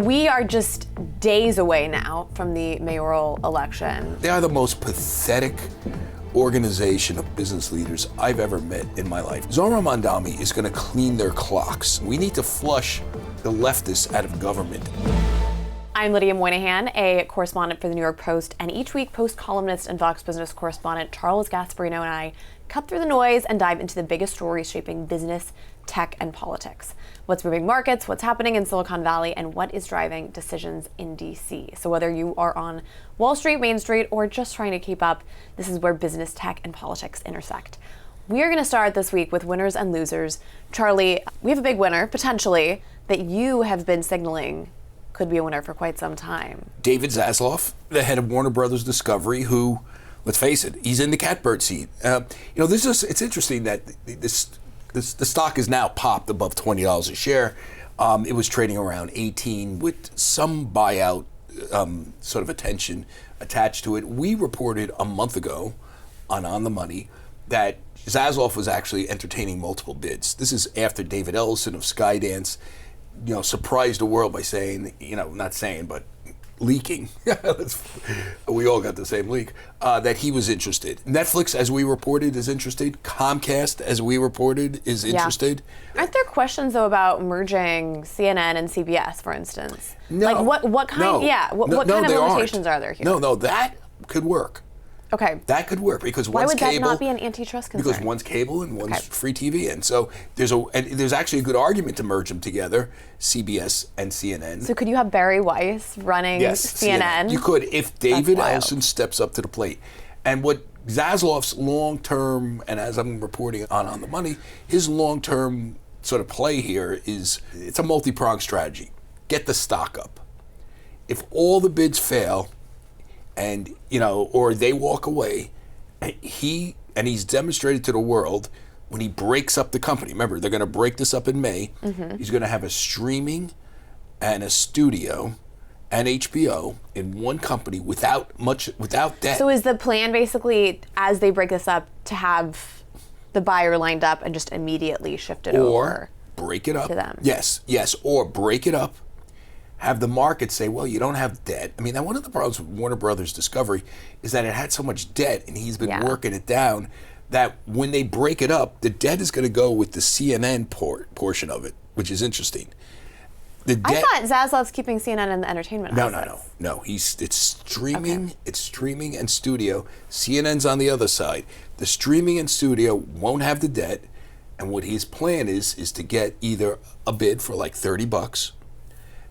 we are just days away now from the mayoral election. They are the most pathetic organization of business leaders I've ever met in my life. Zohran Mamdani is going to clean their clocks. We need to flush the leftists out of government. I'm Lydia Moynihan, a correspondent for the New York Post, and each week Post columnist and Vox Business correspondent Charles Gasparino and I cut through the noise and dive into the biggest stories shaping business, tech, and politics. What's moving markets, what's happening in Silicon Valley, and what is driving decisions in DC. So whether you are on Wall Street, Main Street, or just trying to keep up, this is where business, tech, and politics intersect. We are going to start this week with winners and losers. Charlie, we have a big winner, potentially, that you have been signaling could be a winner for quite some time. David Zaslav, the head of Warner Brothers Discovery, who, let's face it, he's in the catbird seat. It's interesting that the stock is now popped above $20 a share. It was trading around 18 with some buyout sort of attention attached to it. We reported a month ago on the Money that Zaslav was actually entertaining multiple bids. This is after David Ellison of Skydance, surprised the world by saying, not saying, but leaking. We all got the same leak, that he was interested. Netflix, as we reported, is interested. Comcast, as we reported, is interested. Aren't there questions, though, about merging CNN and CBS, for instance? No. Like what kind? No. Yeah. What kind of limitations are there here? No, that could work. Okay. That could work because Why one's would cable. that not be an antitrust concern? Because one's cable and one's free TV, and so there's actually a good argument to merge them together, CBS and CNN. So could you have Barry Weiss running CNN? You could if David Ellison steps up to the plate. And what Zaslav's long-term, and as I'm reporting on the Money, his long-term sort of play here is it's a multi-pronged strategy. Get the stock up. If all the bids fail, and or they walk away, he's demonstrated to the world when he breaks up the company. Remember, they're going to break this up in May. Mm-hmm. He's going to have a streaming and a studio and HBO in one company without debt. So is the plan basically, as they break this up, to have the buyer lined up and just immediately shift it over? Or break it up. To them. Yes, or break it up. Have the market say, well, you don't have debt. I mean, one of the problems with Warner Brothers Discovery is that it had so much debt, and he's been working it down, that when they break it up, the debt is going to go with the CNN portion of it, which is interesting. I thought Zaslav's keeping CNN in the entertainment assets. No. It's streaming. It's streaming and studio. CNN's on the other side. The streaming and studio won't have the debt, and what his plan is to get either a bid for like $30,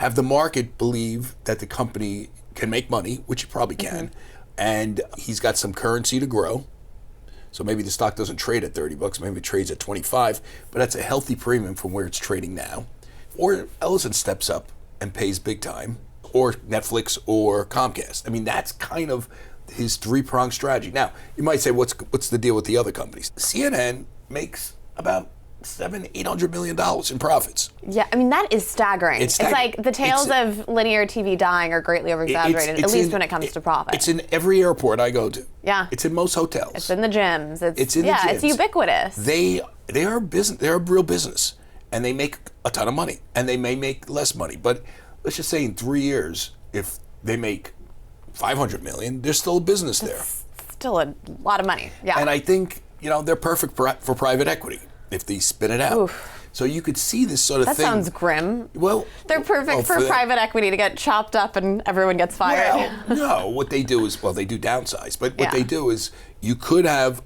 have the market believe that the company can make money, which it probably can, and he's got some currency to grow. So maybe the stock doesn't trade at $30, maybe it trades at 25, but that's a healthy premium from where it's trading now. Or Ellison steps up and pays big time, or Netflix or Comcast. I mean, that's kind of his three-pronged strategy. Now, you might say, what's the deal with the other companies? CNN makes about $700-800 million in profits. Yeah, I mean, that is staggering. It's like the tales of linear TV dying are greatly over-exaggerated, at least when it comes to profit. It's in every airport I go to. Yeah. It's in most hotels. It's in the gyms. It's in the gyms. It's ubiquitous. They are business. They're a real business, and they make a ton of money, and they may make less money. But let's just say in 3 years, if they make $500 million, there's still a business there. Still a lot of money. Yeah. And I think they're perfect for private equity if they spin it out. Oof. So you could see this sort of thing. That sounds grim. Well, they're perfect for private equity to get chopped up and everyone gets fired. Well, no, what they do is, they do downsize, but what they do is you could have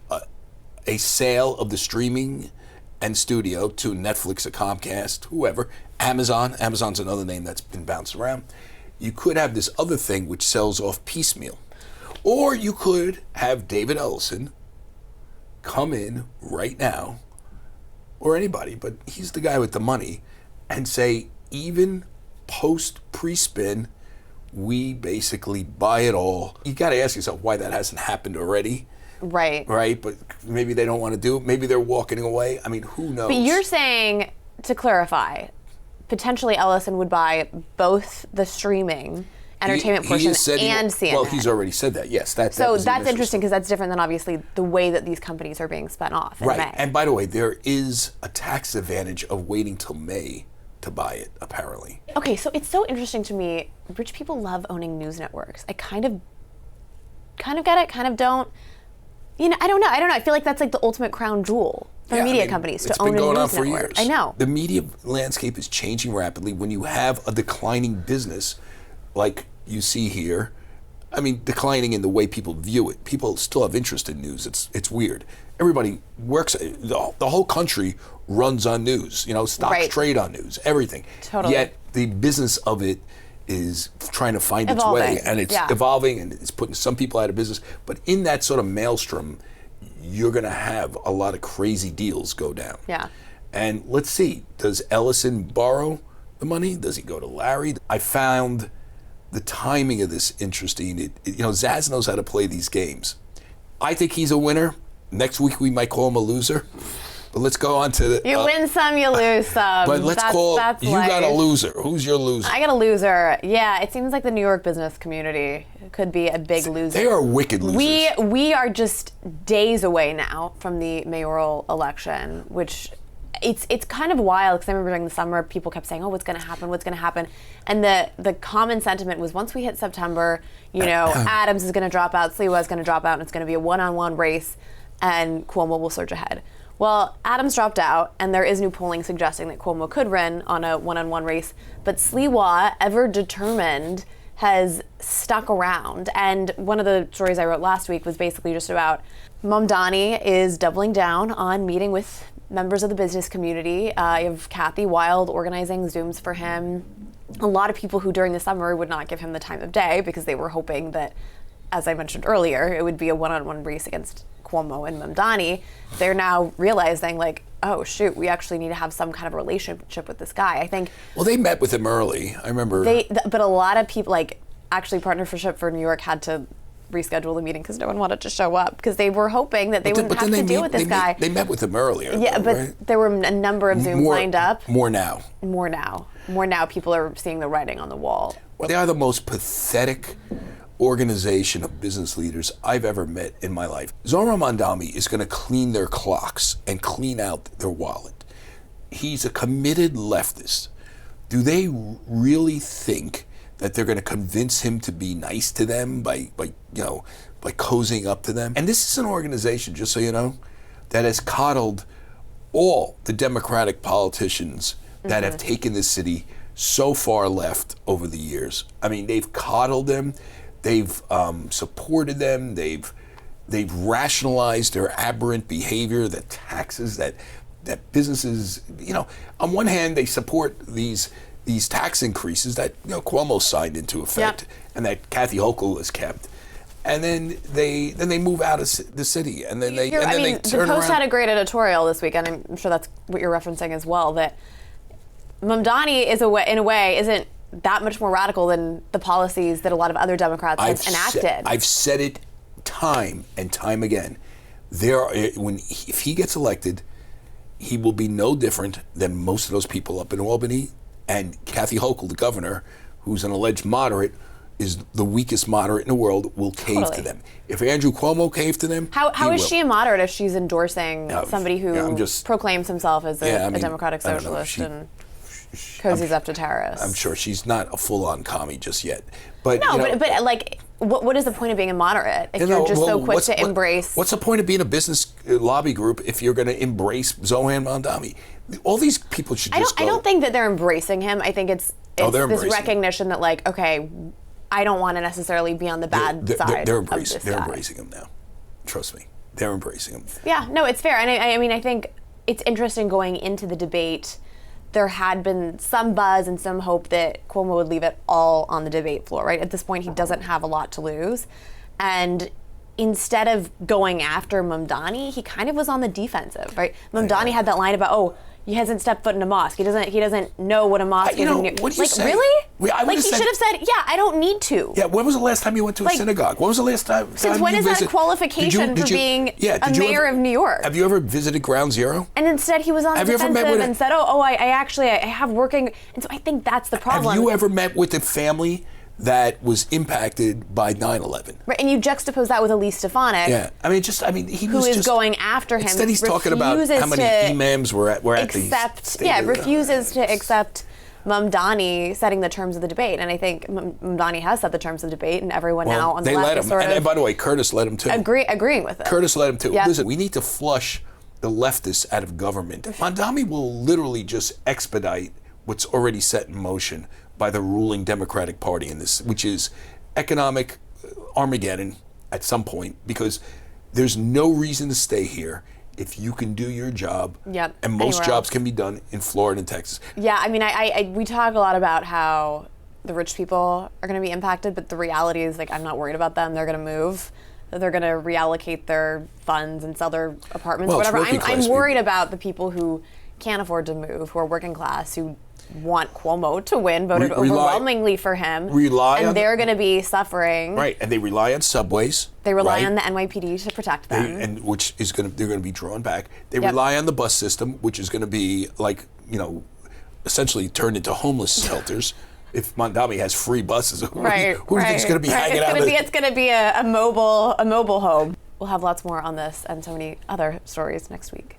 a sale of the streaming and studio to Netflix, or Comcast, whoever, Amazon. Amazon's another name that's been bounced around. You could have this other thing which sells off piecemeal. Or you could have David Ellison come in right now, or anybody, but he's the guy with the money, and say, even pre-spin, we basically buy it all. You got to ask yourself why that hasn't happened already. Right. Right, but maybe they don't want to do it. Maybe they're walking away. I mean, who knows? But you're saying, to clarify, potentially Ellison would buy both the streaming entertainment portion and CNN. Well, he's already said that, yes. That's interesting because that's different than obviously the way that these companies are being spun off in May. And by the way, there is a tax advantage of waiting till May to buy it, apparently. Okay, so it's so interesting to me. Rich people love owning news networks. I kind of get it, kind of don't. I don't know. I feel like that's like the ultimate crown jewel for media companies to own a news network. It's been going on for years. I know. The media landscape is changing rapidly. When you have a declining business, like you see here, I mean, declining in the way people view it. People still have interest in news. It's weird. Everybody works. The whole country runs on news. Stocks trade on news. Everything. Totally. Yet the business of it is trying to find Evolving. its way, and it's evolving, and it's putting some people out of business. But in that sort of maelstrom, you're going to have a lot of crazy deals go down. Yeah. And let's see, does Ellison borrow the money? Does he go to Larry? I found the timing of this interesting. Zaz knows how to play these games. I think he's a winner. Next week we might call him a loser. But let's go on to the... You win some, you lose some. But let's that's you life. Got a loser. Who's your loser? I got a loser. Yeah, it seems like the New York business community could be a big loser. They are wicked losers. We are just days away now from the mayoral election, which it's kind of wild, because I remember during the summer people kept saying, oh, what's going to happen? And the common sentiment was, once we hit September, Adams is going to drop out, Sliwa is going to drop out, and it's going to be a one-on-one race, and Cuomo will surge ahead. Well, Adams dropped out, and there is new polling suggesting that Cuomo could run on a one-on-one race, but Sliwa, ever determined, has stuck around. And one of the stories I wrote last week was basically just about Mamdani is doubling down on meeting with members of the business community. You have Kathy Wild organizing Zooms for him. A lot of people who during the summer would not give him the time of day because they were hoping that, as I mentioned earlier, it would be a one-on-one race against Cuomo and Mamdani. They're now realizing, like, oh shoot, we actually need to have some kind of relationship with this guy. I think. Well, they met with him early. I remember. But a lot of people, like, actually Partnership for New York had to reschedule the meeting because no one wanted to show up, because they were hoping that they wouldn't have to deal with this guy. They met with him earlier. Yeah, though, but right? there were a number of Zooms lined up. More now. People are seeing the writing on the wall. Well, they are the most pathetic organization of business leaders I've ever met in my life. Zohran Mamdani is going to clean their clocks and clean out their wallet. He's a committed leftist. Do they really think that they're going to convince him to be nice to them by cozying up to them? And this is an organization, just so you know, that has coddled all the Democratic politicians that have taken this city so far left over the years. I mean, they've coddled them. They've supported them. They've rationalized their aberrant behavior, the taxes that businesses, on one hand, they support these tax increases that Cuomo signed into effect, and that Kathy Hochul has kept, and then they move out of the city, and then they turn around. The Post had a great editorial this week, and I'm sure that's what you're referencing as well, that Mamdani in a way isn't that much more radical than the policies that a lot of other Democrats have enacted. I've said it time and time again. If he gets elected, he will be no different than most of those people up in Albany. And Kathy Hochul, the governor, who's an alleged moderate, is the weakest moderate in the world, will cave to them. If Andrew Cuomo caved to them, how is she a moderate if she's endorsing somebody who proclaims himself as a democratic socialist and cozies up to terrorists? I'm sure she's not a full-on commie just yet. But what is the point of being a moderate if you're just so quick to embrace? What's the point of being a business lobby group if you're going to embrace Zohran Mamdani? All these people should just go. I don't think that they're embracing him. I think it's this recognition that, like, okay, I don't want to necessarily be on the bad side of this guy. They're embracing him now. Trust me. They're embracing him. Yeah, no, it's fair. And I mean, I think it's interesting going into the debate. There had been some buzz and some hope that Cuomo would leave it all on the debate floor, right? At this point, he doesn't have a lot to lose. And instead of going after Mamdani, he kind of was on the defensive, right? Mamdani had that line about, he hasn't stepped foot in a mosque. He doesn't know what a mosque is. What do you say? Really? He should have said, I don't need to. Yeah, when was the last time you went to a synagogue? When was the last time Since when is that a qualification for being a mayor of New York? Have you ever visited Ground Zero? And instead he was on the defensive and said, I have working. And so I think that's the problem. Have you ever met with a family that was impacted by 9/11? Right, and you juxtapose that with Elise Stefanik. Yeah, who is going after him. Instead, he's talking about how many imams were at the refuses to accept Mamdani setting the terms of the debate. And I think Mamdani has set the terms of the debate, and everyone now on the they left let is him. sort And of by the way, Curtis let him too. agreeing with it. Curtis let him too. Yep. Listen, we need to flush the leftists out of government. Mamdani will literally just expedite what's already set in motion by the ruling Democratic Party in this, which is economic Armageddon at some point, because there's no reason to stay here if you can do your job. Yep. And most Anywhere jobs else. can be done in Florida and Texas. Yeah, I mean, we talk a lot about how the rich people are going to be impacted, but the reality is, like, I'm not worried about them. They're going to move. They're going to reallocate their funds and sell their apartments, Well, it's whatever. working class I'm worried people. about the people who can't afford to move, who are working class, who want Cuomo to win, voted overwhelmingly for him, and they're going to be suffering. Right, and they rely on subways. They rely right? on the NYPD to protect them, and which is they're going to be drawn back. They Yep. rely on the bus system, which is going to be like, essentially turned into homeless shelters. If Mamdani has free buses, who do you think is going to be hanging out? It's going to be a mobile home. We'll have lots more on this and so many other stories next week.